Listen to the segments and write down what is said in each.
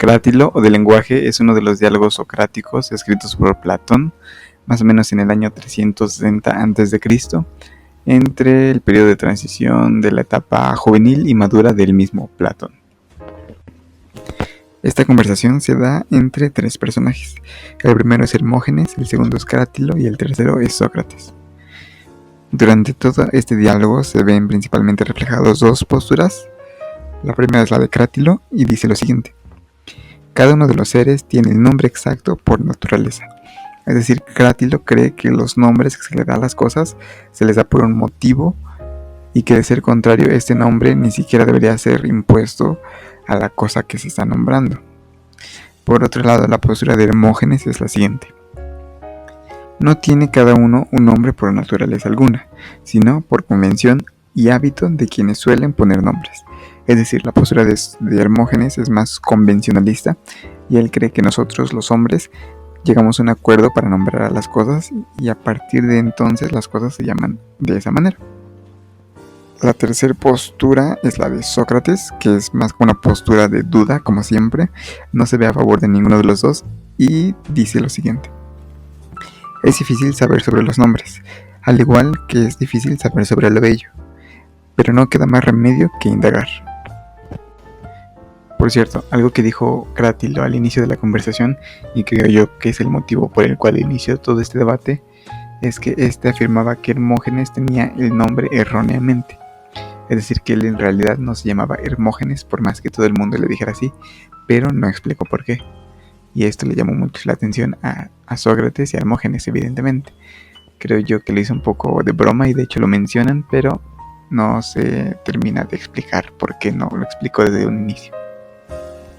Crátilo o del lenguaje es uno de los diálogos socráticos escritos por Platón, más o menos en el año 360 a.C., entre el periodo de transición de la etapa juvenil y madura del mismo Platón. Esta conversación se da entre tres personajes. El primero es Hermógenes, el segundo es Crátilo y el tercero es Sócrates. Durante todo este diálogo se ven principalmente reflejados dos posturas. La primera es la de Crátilo y dice lo siguiente: cada uno de los seres tiene el nombre exacto por naturaleza. Es decir, Crátilo cree que los nombres que se le da a las cosas se les da por un motivo y que de ser contrario este nombre ni siquiera debería ser impuesto a la cosa que se está nombrando. Por otro lado, la postura de Hermógenes es la siguiente: no tiene cada uno un nombre por naturaleza alguna, sino por convención y hábito de quienes suelen poner nombres. Es decir, la postura de Hermógenes es más convencionalista y él cree que nosotros, los hombres, llegamos a un acuerdo para nombrar a las cosas y a partir de entonces las cosas se llaman de esa manera. La tercera postura es la de Sócrates, que es más como una postura de duda, como siempre. No se ve a favor de ninguno de los dos y dice lo siguiente: es difícil saber sobre los nombres, al igual que es difícil saber sobre lo bello, pero no queda más remedio que indagar. Por cierto, algo que dijo Crátilo al inicio de la conversación, y creo yo que es el motivo por el cual inició todo este debate, es que este afirmaba que Hermógenes tenía el nombre erróneamente. Es decir, que él en realidad no se llamaba Hermógenes, por más que todo el mundo le dijera así, pero no explicó por qué. Y esto le llamó mucho la atención a Sócrates y a Hermógenes, evidentemente. Creo yo que lo hizo un poco de broma y de hecho lo mencionan, pero no se termina de explicar por qué no lo explicó desde un inicio.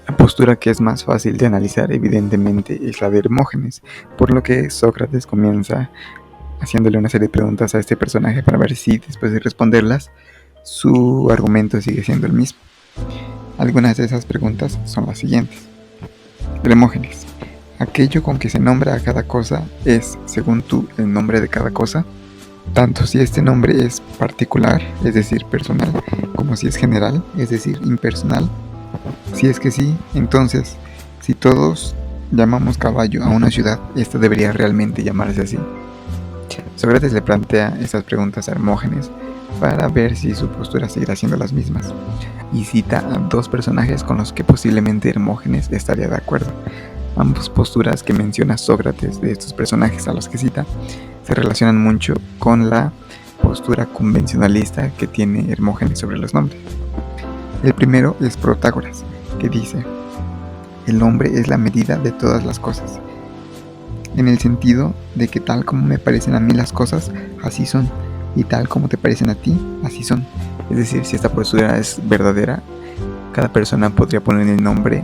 La postura que es más fácil de analizar, evidentemente, es la de Hermógenes, por lo que Sócrates comienza haciéndole una serie de preguntas a este personaje para ver si, después de responderlas, su argumento sigue siendo el mismo. Algunas de esas preguntas son las siguientes. Hermógenes: ¿aquello con que se nombra a cada cosa es, según tú, el nombre de cada cosa? Tanto si este nombre es particular, es decir, personal, como si es general, es decir, impersonal. Si es que sí, entonces, si todos llamamos caballo a una ciudad, esta debería realmente llamarse así. Sócrates le plantea estas preguntas a Hermógenes para ver si su postura seguirá siendo las mismas, y cita a dos personajes con los que posiblemente Hermógenes estaría de acuerdo. Ambas posturas que menciona Sócrates de estos personajes a los que cita se relacionan mucho con la postura convencionalista que tiene Hermógenes sobre los nombres. El primero es Protágoras, que dice: el nombre es la medida de todas las cosas, en el sentido de que tal como me parecen a mí las cosas, así son, y tal como te parecen a ti, así son. Es decir, si esta postura es verdadera, cada persona podría poner el nombre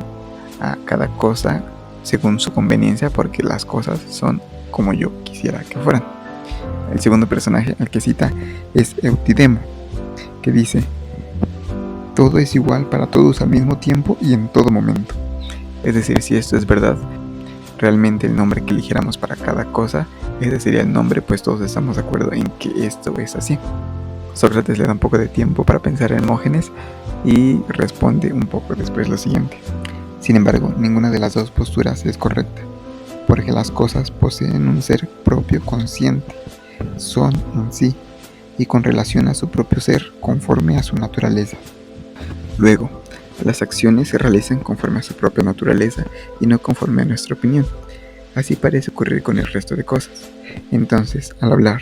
a cada cosa según su conveniencia, porque las cosas son como yo quisiera que fueran. El segundo personaje al que cita es Eutidemo, que dice: todo es igual para todos al mismo tiempo y en todo momento. Es decir, si esto es verdad, realmente el nombre que eligiéramos para cada cosa, ese sería el nombre, pues todos estamos de acuerdo en que esto es así. Sócrates le da un poco de tiempo para pensar en Hermógenes y responde un poco después lo siguiente: sin embargo, ninguna de las dos posturas es correcta, porque las cosas poseen un ser propio consciente, son en sí, y con relación a su propio ser, conforme a su naturaleza. Luego, las acciones se realizan conforme a su propia naturaleza y no conforme a nuestra opinión. Así parece ocurrir con el resto de cosas. Entonces, al hablar,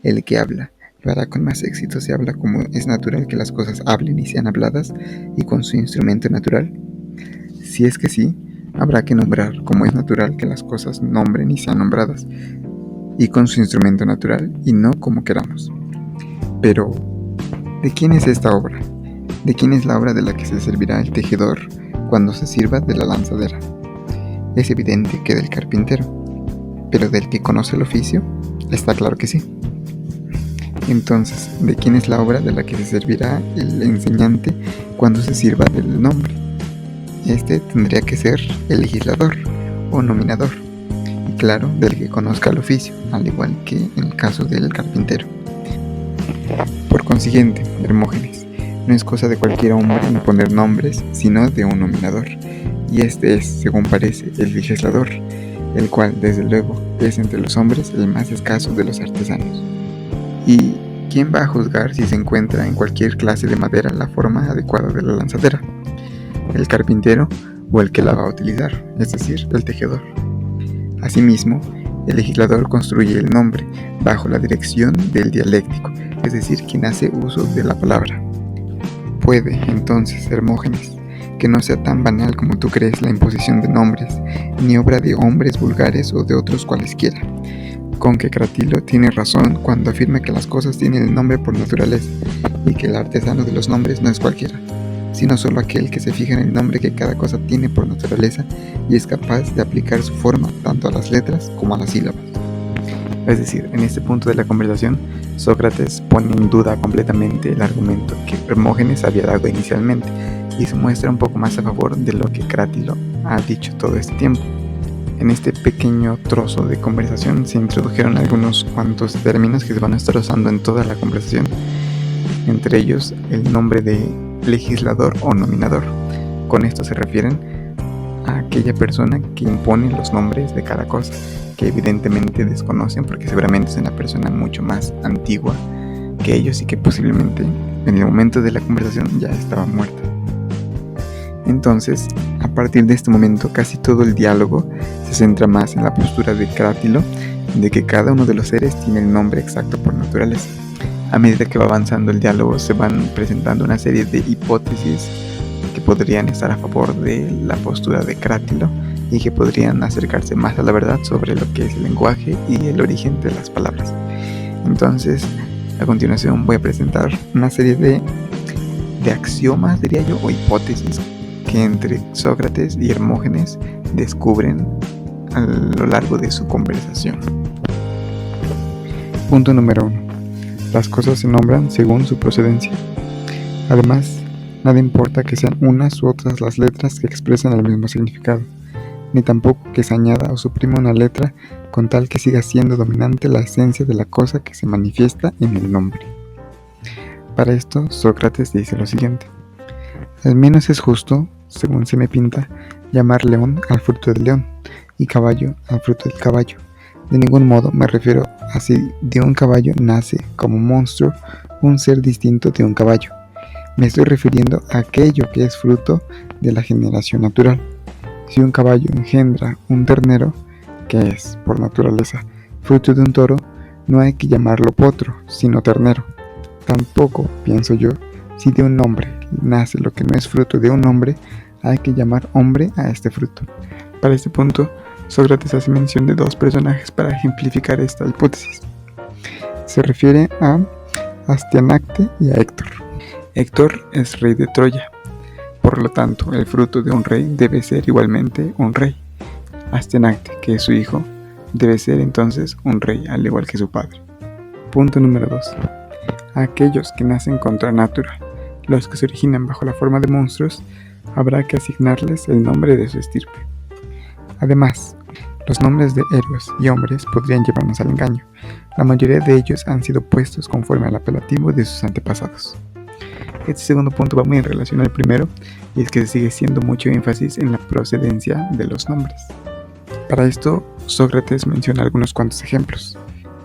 el que habla lo hará con más éxito si habla como es natural que las cosas hablen y sean habladas y con su instrumento natural. Si es que sí, habrá que nombrar como es natural que las cosas nombren y sean nombradas, y con su instrumento natural y no como queramos. Pero, ¿de quién es esta obra? ¿De quién es la obra de la que se servirá el tejedor cuando se sirva de la lanzadera? Es evidente que del carpintero, pero del que conoce el oficio, está claro que sí. Entonces, ¿de quién es la obra de la que se servirá el enseñante cuando se sirva del nombre? Este tendría que ser el legislador o nominador, y claro, del que conozca el oficio, al igual que en el caso del carpintero. Por consiguiente, Hermógenes, no es cosa de cualquier hombre imponer nombres, sino de un nominador, y este es, según parece, el legislador, el cual, desde luego, es entre los hombres el más escaso de los artesanos. ¿Y quién va a juzgar si se encuentra en cualquier clase de madera la forma adecuada de la lanzadera? ¿El carpintero o el que la va a utilizar, es decir, el tejedor? Asimismo, el legislador construye el nombre bajo la dirección del dialéctico, es decir, quien hace uso de la palabra. Puede, entonces, Hermógenes, que no sea tan banal como tú crees la imposición de nombres, ni obra de hombres vulgares o de otros cualesquiera, con que Cratilo tiene razón cuando afirma que las cosas tienen el nombre por naturaleza, y que el artesano de los nombres no es cualquiera, sino solo aquel que se fija en el nombre que cada cosa tiene por naturaleza y es capaz de aplicar su forma tanto a las letras como a las sílabas. Es decir, en este punto de la conversación, Sócrates pone en duda completamente el argumento que Hermógenes había dado inicialmente y se muestra un poco más a favor de lo que Cratilo ha dicho todo este tiempo. En este pequeño trozo de conversación se introdujeron algunos cuantos términos que se van a estar usando en toda la conversación, entre ellos el nombre de legislador o nominador. Con esto se refieren a aquella persona que impone los nombres de cada cosa, que evidentemente desconocen porque seguramente es una persona mucho más antigua que ellos y que posiblemente en el momento de la conversación ya estaba muerta. Entonces, a partir de este momento, casi todo el diálogo se centra más en la postura de Crátilo de que cada uno de los seres tiene el nombre exacto por naturaleza. A medida que va avanzando el diálogo, se van presentando una serie de hipótesis que podrían estar a favor de la postura de Crátilo y que podrían acercarse más a la verdad sobre lo que es el lenguaje y el origen de las palabras. Entonces, a continuación voy a presentar una serie de axiomas, diría yo, o hipótesis que entre Sócrates y Hermógenes descubren a lo largo de su conversación. Punto número 1. Las cosas se nombran según su procedencia. Además, nada importa que sean unas u otras las letras que expresan el mismo significado, ni tampoco que se añada o suprima una letra con tal que siga siendo dominante la esencia de la cosa que se manifiesta en el nombre. Para esto, Sócrates dice lo siguiente: al menos es justo, según se me pinta, llamar león al fruto del león y caballo al fruto del caballo. De ningún modo me refiero a si de un caballo nace como monstruo un ser distinto de un caballo. Me estoy refiriendo a aquello que es fruto de la generación natural. Si un caballo engendra un ternero, que es, por naturaleza, fruto de un toro, no hay que llamarlo potro, sino ternero. Tampoco, pienso yo, si de un hombre nace lo que no es fruto de un hombre, hay que llamar hombre a este fruto. Para este punto, Sócrates hace mención de dos personajes para ejemplificar esta hipótesis. Se refiere a Astianacte y a Héctor. Héctor es rey de Troya. Por lo tanto, el fruto de un rey debe ser igualmente un rey. Astianacte, que es su hijo, debe ser entonces un rey, al igual que su padre. Punto número 2. A aquellos que nacen contra natura, los que se originan bajo la forma de monstruos, habrá que asignarles el nombre de su estirpe. Además, los nombres de héroes y hombres podrían llevarnos al engaño. La mayoría de ellos han sido puestos conforme al apelativo de sus antepasados. Este segundo punto va muy en relación al primero, y es que se sigue haciendo mucho énfasis en la procedencia de los nombres. Para esto, Sócrates menciona algunos cuantos ejemplos.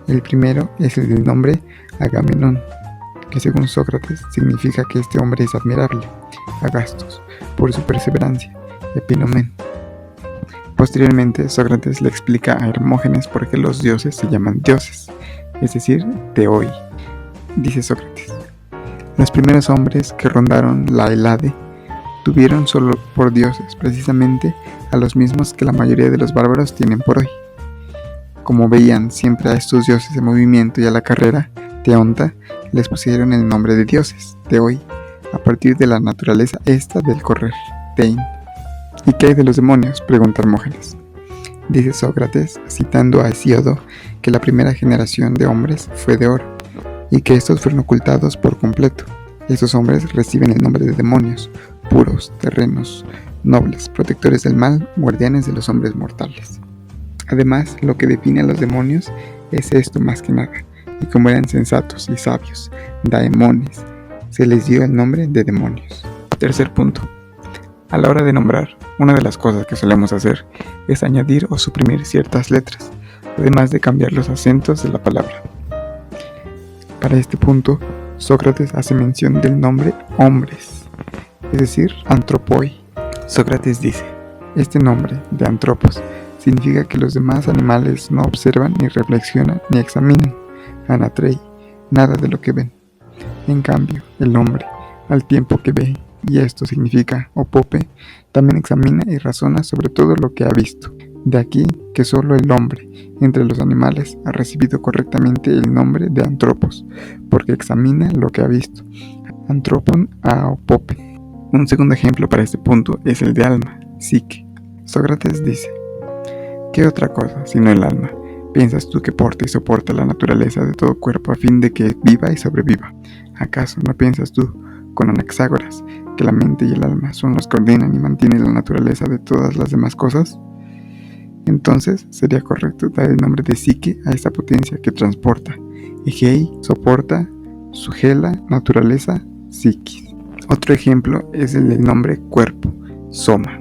El primero es el del nombre Agamenón, que según Sócrates significa que este hombre es admirable, Agastos, por su perseverancia, Epinomen. Posteriormente, Sócrates le explica a Hermógenes por qué los dioses se llaman dioses, es decir, Theoi. Dice Sócrates: los primeros hombres que rondaron la Helade tuvieron solo por dioses precisamente a los mismos que la mayoría de los bárbaros tienen por hoy. Como veían siempre a estos dioses en movimiento y a la carrera, Teonta, les pusieron el nombre de dioses, Theoi, a partir de la naturaleza esta del correr, Tein. ¿Y qué hay de los demonios?, pregunta Hermógenes. Dice Sócrates, citando a Hesíodo, que la primera generación de hombres fue de oro, y que estos fueron ocultados por completo. Estos hombres reciben el nombre de demonios, puros, terrenos, nobles, protectores del mal, guardianes de los hombres mortales. Además, lo que define a los demonios es esto más que nada, y como eran sensatos y sabios, daemones, se les dio el nombre de demonios. Tercer punto. A la hora de nombrar, una de las cosas que solemos hacer es añadir o suprimir ciertas letras, además de cambiar los acentos de la palabra. Para este punto, Sócrates hace mención del nombre hombres, es decir, anthropoi. Sócrates dice, este nombre de antropos significa que los demás animales no observan, ni reflexionan, ni examinan, anatrei, nada de lo que ven. En cambio, el hombre, al tiempo que ve, y esto significa opope, también examina y razona sobre todo lo que ha visto. De aquí que solo el hombre, entre los animales, ha recibido correctamente el nombre de antropos, porque examina lo que ha visto. Antropon a opope. Un segundo ejemplo para este punto es el de alma, psique. Sócrates dice, ¿qué otra cosa sino el alma piensas tú que porta y soporta la naturaleza de todo cuerpo a fin de que viva y sobreviva? ¿Acaso no piensas tú, con Anaxágoras, que la mente y el alma son los que ordenan y mantienen la naturaleza de todas las demás cosas? Entonces sería correcto dar el nombre de psique a esta potencia que transporta, egei, soporta, sugela, naturaleza, psiquis. Otro ejemplo es el del nombre cuerpo, soma.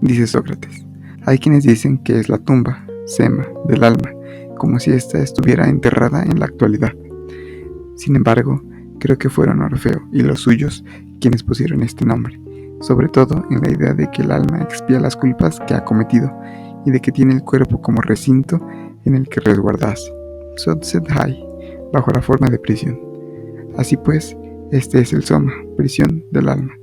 Dice Sócrates, hay quienes dicen que es la tumba, sema, del alma, como si ésta estuviera enterrada en la actualidad. Sin embargo, creo que fueron Orfeo y los suyos quienes pusieron este nombre, sobre todo en la idea de que el alma expía las culpas que ha cometido y de que tiene el cuerpo como recinto en el que resguardarse, Sotsedhai, bajo la forma de prisión. Así pues, este es el soma, prisión del alma,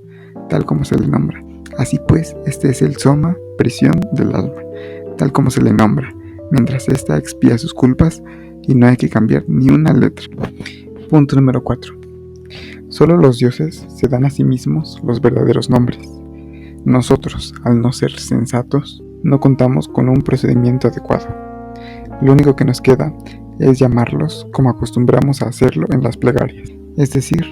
tal como se le nombra. Así pues, este es el soma, prisión del alma, tal como se le nombra, mientras ésta expía sus culpas y no hay que cambiar ni una letra. Punto número 4. Solo los dioses se dan a sí mismos los verdaderos nombres. Nosotros, al no ser sensatos, no contamos con un procedimiento adecuado. Lo único que nos queda es llamarlos como acostumbramos a hacerlo en las plegarias, es decir,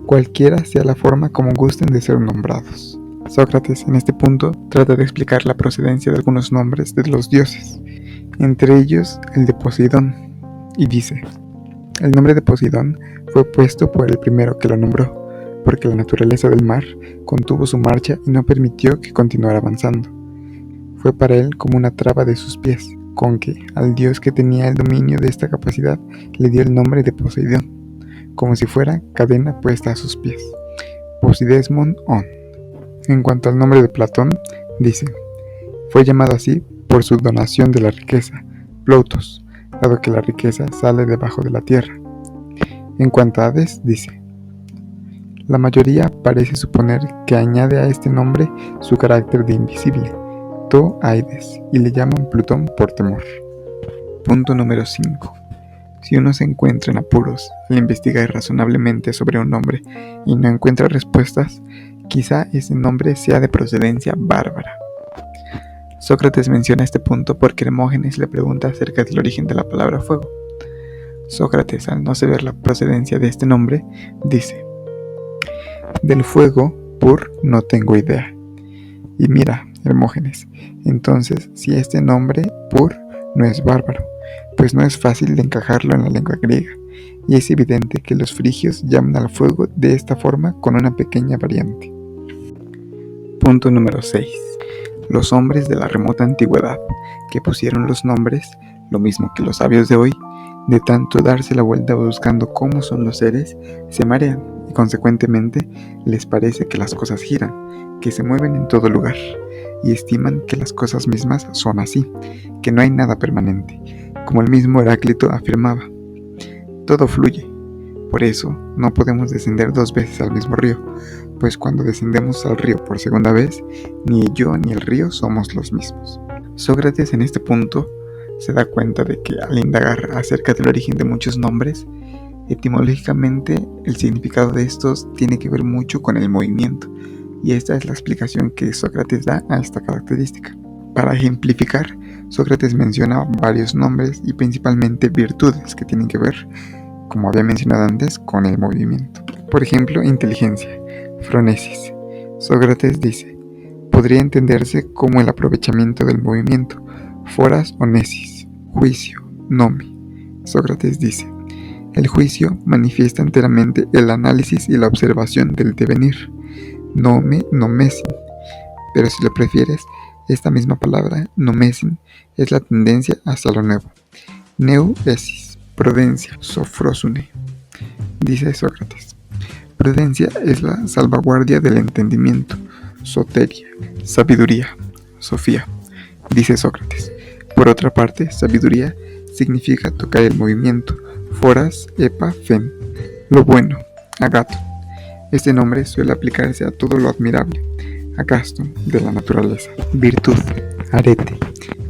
cualquiera sea la forma como gusten de ser nombrados. Sócrates en este punto trata de explicar la procedencia de algunos nombres de los dioses, entre ellos el de Poseidón, y dice, el nombre de Poseidón fue puesto por el primero que lo nombró, porque la naturaleza del mar contuvo su marcha y no permitió que continuara avanzando. Fue para él como una traba de sus pies, con que al dios que tenía el dominio de esta capacidad le dio el nombre de Poseidón, como si fuera cadena puesta a sus pies. Posidesmon on. En cuanto al nombre de Platón, dice, fue llamado así por su donación de la riqueza, Ploutos, dado que la riqueza sale debajo de la tierra. En cuanto a Hades, dice, la mayoría parece suponer que añade a este nombre su carácter de invisible, To Aides, y le llaman Plutón por temor. Punto número 5. Si uno se encuentra en apuros al investigar razonablemente sobre un nombre y no encuentra respuestas, quizá ese nombre sea de procedencia bárbara. Sócrates menciona este punto porque Hermógenes le pregunta acerca del origen de la palabra fuego. Sócrates, al no saber la procedencia de este nombre, dice, del fuego, pur, no tengo idea. Y mira, Hermógenes, entonces si este nombre, pur, no es bárbaro, pues no es fácil de encajarlo en la lengua griega, y es evidente que los frigios llaman al fuego de esta forma con una pequeña variante. Punto número 6. Los hombres de la remota antigüedad, que pusieron los nombres, lo mismo que los sabios de hoy, de tanto darse la vuelta buscando cómo son los seres, se marean y consecuentemente les parece que las cosas giran, que se mueven en todo lugar, y estiman que las cosas mismas son así, que no hay nada permanente, como el mismo Heráclito afirmaba. Todo fluye. Por eso no podemos descender 2 veces al mismo río, pues cuando descendemos al río por segunda vez, ni yo ni el río somos los mismos. Sócrates en este punto se da cuenta de que al indagar acerca del origen de muchos nombres, etimológicamente el significado de estos tiene que ver mucho con el movimiento, y esta es la explicación que Sócrates da a esta característica. Para ejemplificar, Sócrates menciona varios nombres y principalmente virtudes que tienen que ver, como había mencionado antes, con el movimiento. Por ejemplo, inteligencia, phronesis. Sócrates dice, podría entenderse como el aprovechamiento del movimiento, foras o nesis, juicio, nomi. Sócrates dice, el juicio manifiesta enteramente el análisis y la observación del devenir, nome nomesin, pero si lo prefieres, esta misma palabra, nomesin, es la tendencia hacia lo nuevo. Neu esis, prudencia, sofrosune, dice Sócrates. Prudencia es la salvaguardia del entendimiento, soteria, sabiduría, sofía, dice Sócrates. Por otra parte, sabiduría significa tocar el movimiento, foras, epa, fen, lo bueno, agato. Este nombre suele aplicarse a todo lo admirable, agasto, de la naturaleza. Virtud, arete,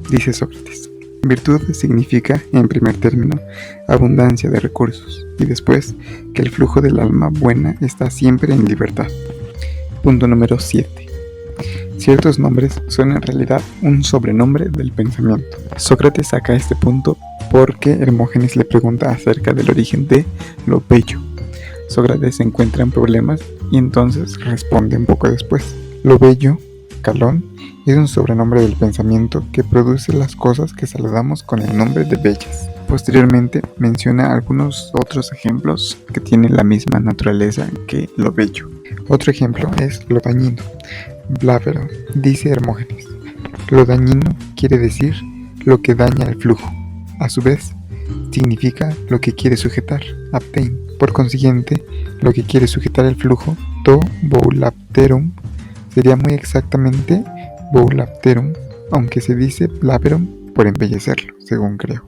dice Sócrates. Virtud significa, en primer término, abundancia de recursos, y después, que el flujo del alma buena está siempre en libertad. Punto número 7. Ciertos nombres son en realidad un sobrenombre del pensamiento. Sócrates saca este punto porque Hermógenes le pregunta acerca del origen de lo bello. Sócrates se encuentra en problemas y entonces responde un poco después. Lo bello, Calón, es un sobrenombre del pensamiento que produce las cosas que saludamos con el nombre de bellas. Posteriormente menciona algunos otros ejemplos que tienen la misma naturaleza que lo bello. Otro ejemplo es lo dañino, blavero, dice Hermógenes. Lo dañino quiere decir lo que daña el flujo. A su vez, significa lo que quiere sujetar, aptein. Por consiguiente, lo que quiere sujetar el flujo, to boulapterum, sería muy exactamente boulapterum, aunque se dice blaverum por embellecerlo, según creo.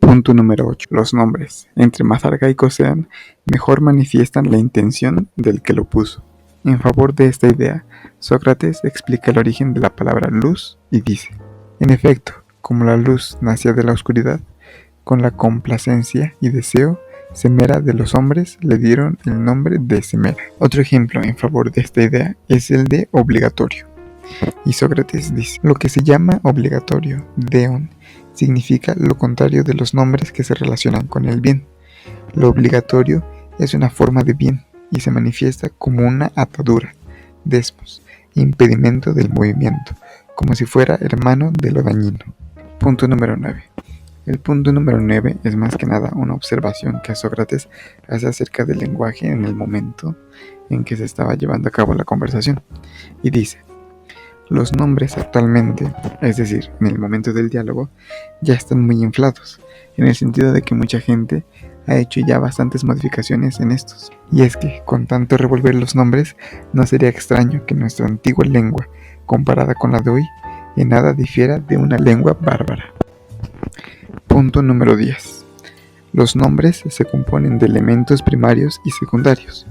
Punto número 8. Los nombres, entre más arcaicos sean, mejor manifiestan la intención del que lo puso. En favor de esta idea, Sócrates explica el origen de la palabra luz y dice: en efecto, como la luz nacía de la oscuridad, con la complacencia y deseo semera de los hombres le dieron el nombre de Semera. Otro ejemplo en favor de esta idea es el de obligatorio. Y Sócrates dice: lo que se llama obligatorio, deon, significa lo contrario de los nombres que se relacionan con el bien. Lo obligatorio es una forma de bien y se manifiesta como una atadura, despos, impedimento del movimiento, como si fuera hermano de lo dañino. Punto número 9. El punto número 9 es más que nada una observación que Sócrates hace acerca del lenguaje en el momento en que se estaba llevando a cabo la conversación. Y dice: los nombres actualmente, es decir, en el momento del diálogo, ya están muy inflados, en el sentido de que mucha gente ha hecho ya bastantes modificaciones en estos. Y es que, con tanto revolver los nombres, no sería extraño que nuestra antigua lengua, comparada con la de hoy, en nada difiera de una lengua bárbara. Punto número 10. Los nombres se componen de elementos primarios y secundarios.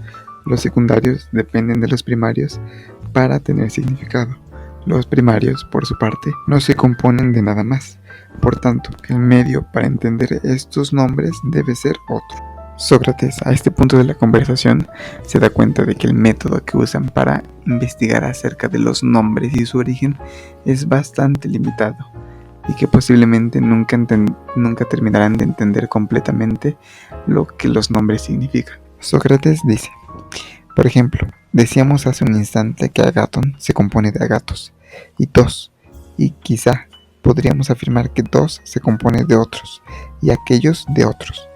Los secundarios dependen de los primarios para tener significado. Los primarios, por su parte, no se componen de nada más. Por tanto, el medio para entender estos nombres debe ser otro. Sócrates, a este punto de la conversación, se da cuenta de que el método que usan para investigar acerca de los nombres y su origen es bastante limitado, y que posiblemente nunca terminarán de entender completamente lo que los nombres significan. Sócrates dice: por ejemplo, decíamos hace un instante que agaton se compone de agatos y tos, y quizá podríamos afirmar que dos se compone de otros y aquellos de otros.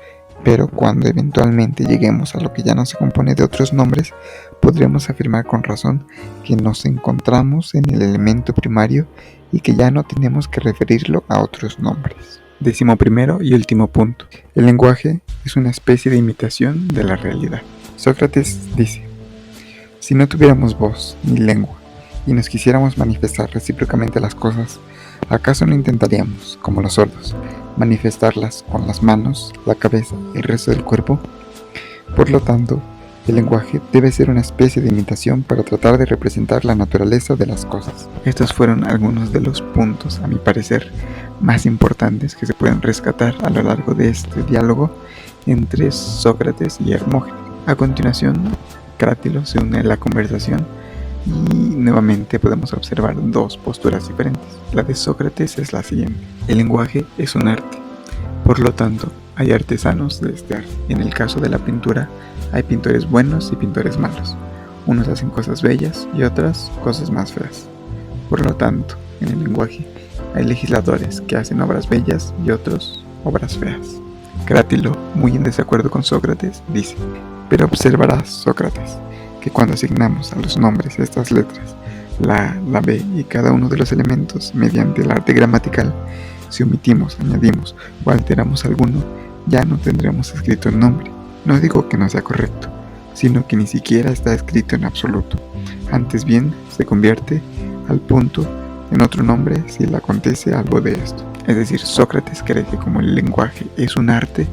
Pero cuando eventualmente lleguemos a lo que ya no se compone de otros nombres, podremos afirmar con razón que nos encontramos en el elemento primario y que ya no tenemos que referirlo a otros nombres. 11º y último punto. El lenguaje es una especie de imitación de la realidad. Sócrates dice: si no tuviéramos voz ni lengua y nos quisiéramos manifestar recíprocamente las cosas, ¿acaso no intentaríamos, como los sordos, manifestarlas con las manos, la cabeza y el resto del cuerpo? Por lo tanto, el lenguaje debe ser una especie de imitación para tratar de representar la naturaleza de las cosas. Estos fueron algunos de los puntos, a mi parecer, más importantes que se pueden rescatar a lo largo de este diálogo entre Sócrates y Hermógenes. A continuación, Crátilo se une a la conversación y nuevamente podemos observar dos posturas diferentes. La de Sócrates es la siguiente: el lenguaje es un arte, por lo tanto hay artesanos de este arte. En el caso de la pintura hay pintores buenos y pintores malos. Unos hacen cosas bellas y otras cosas más feas. Por lo tanto, en el lenguaje hay legisladores que hacen obras bellas y otros obras feas. Crátilo, muy en desacuerdo con Sócrates, dice: pero observarás, Sócrates, que cuando asignamos a los nombres estas letras, la B y cada uno de los elementos mediante el arte gramatical. Si omitimos, añadimos o alteramos alguno, ya no tendremos escrito el nombre. No digo que no sea correcto, sino que ni siquiera está escrito en absoluto. Antes bien, se convierte al punto en otro nombre si le acontece algo de esto. Es decir, Sócrates cree que como el lenguaje es un arte,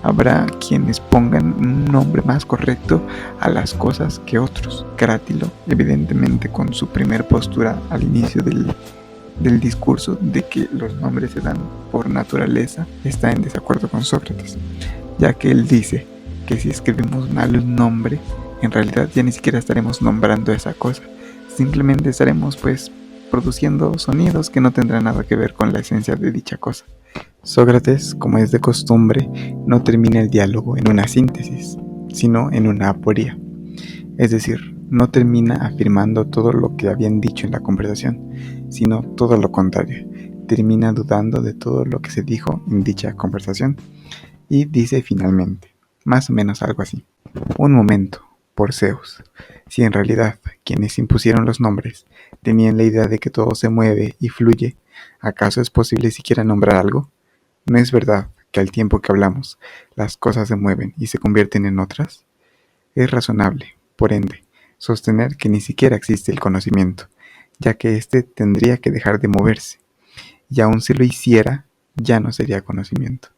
habrá quienes pongan un nombre más correcto a las cosas que otros. Crátilo, evidentemente con su primer postura al inicio del discurso de que los nombres se dan por naturaleza, está en desacuerdo con Sócrates, ya que él dice que si escribimos mal un nombre, en realidad ya ni siquiera estaremos nombrando esa cosa, simplemente estaremos pues produciendo sonidos que no tendrán nada que ver con la esencia de dicha cosa. Sócrates, como es de costumbre, no termina el diálogo en una síntesis, sino en una aporía. Es decir, no termina afirmando todo lo que habían dicho en la conversación, sino todo lo contrario. Termina dudando de todo lo que se dijo en dicha conversación y dice finalmente, más o menos algo así: un momento, por Zeus, si en realidad quienes impusieron los nombres tenían la idea de que todo se mueve y fluye, ¿acaso es posible siquiera nombrar algo? ¿No es verdad que al tiempo que hablamos, las cosas se mueven y se convierten en otras? Es razonable, por ende, sostener que ni siquiera existe el conocimiento, ya que éste tendría que dejar de moverse, y aun si lo hiciera, ya no sería conocimiento.